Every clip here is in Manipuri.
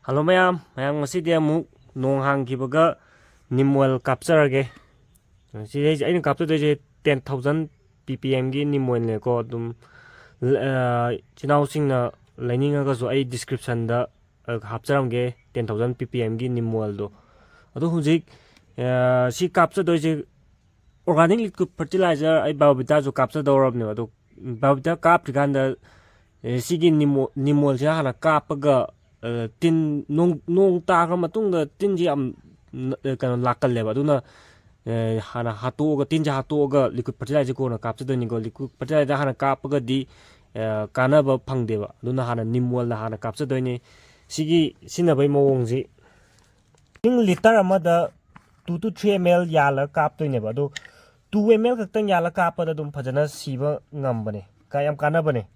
Hello mayam, mayam ngasi dia mu Nong Hangkhraba Neem Oil capture si aina capture de 10,000 ppm gi Neem Oil ne ko dum chinau sing na lining ga so ai description da hapcharam ge 10,000 ppm gi Neem Oil do ado hujik si capture do je organic liquid fertilizer ai bawbita jo capture do rob ne ado bawbita kap tikanda sigi Neem Oil ja hana kapaga tin nong ta ga matungda tin ji am kan lakal leba duna hana hatu ga tin ja hatu ga liquid fertilizer ko na capture ni go liquid fertilizer hana kapaga di kana ba phangde ba duna hana Neem Oil na hana capture do ni sigi sina bai mawong ji ting liter amada 2 to 3 ml yala kap to ne ba do 2 ml kaktang yala kap da dum phajana siba ngam bane kayam kana bane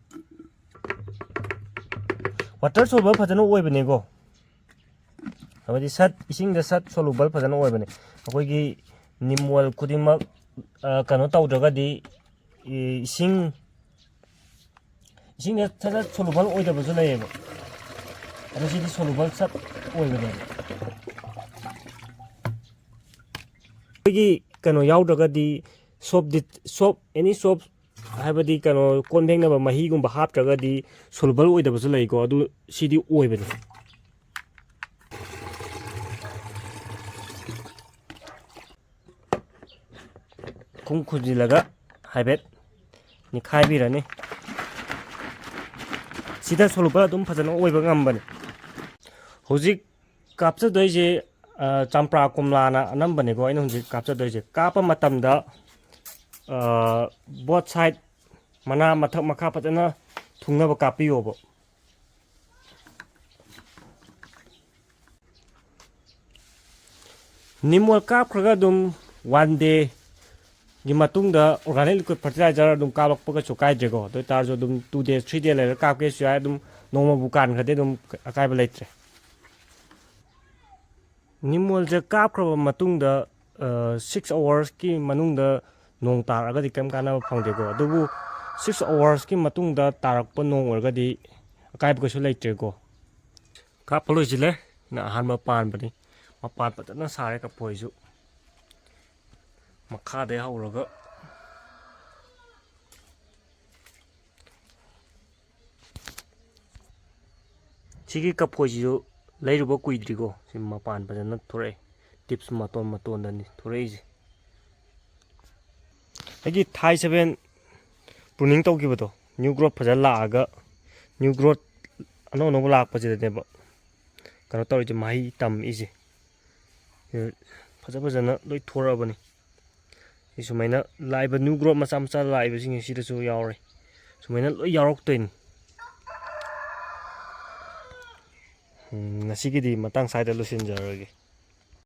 water soluble phajana oi bane go abadi sat ising da sat soluble phajana oi bane akoi gi Neem Oil khudima kano tawdaga di ising da sat soluble oi da bazu lay ba ado si di soluble sat oi bane gi kano yawdaga di soap any soap habadi kano konbeng na ba mahi gumba haptraga di soluble oi da bazu lay go adu sidi oi bane kum khujilaga habet ni khaibirani sida soluble dum phajana oi ba ngam bane hojik capture doi je champra komla na anam bane go ina hojik capture doi je kapa matam da both side mana mathak makha phajana thungna ba kapiyo bo Neem Oil kap khraga dum one day gi matungda organic liquid fertilizer dum kalok paga chokai jego to tar jo dum 2 days 3 days le kap ke sya dum nongma bukan khade dum akai ba leitre Neem Oil je kap khra matungda 6 hours ki manungda nong tar aga di kam kana phangde go dubu 6 hours ki matungda tarak pa nong orga di akai ba so leitre go kap polo jile na han ma pan bani ma pan pa na sare ka poisu makha de hawraga sigi kaphoisu leiruba kuidrigo sim mapan pajana thore tips maton dani thore ji agi thai 7 pruning tawgibodo new growth phajal laaga new growth ano no lak pajide deba kana tawri mahi tam iji phajana loi thora bani sumaina laiba new growth macha laiba sing sida su yawre sumaina loi yawrok toin ngasigi di matang saida losin jarage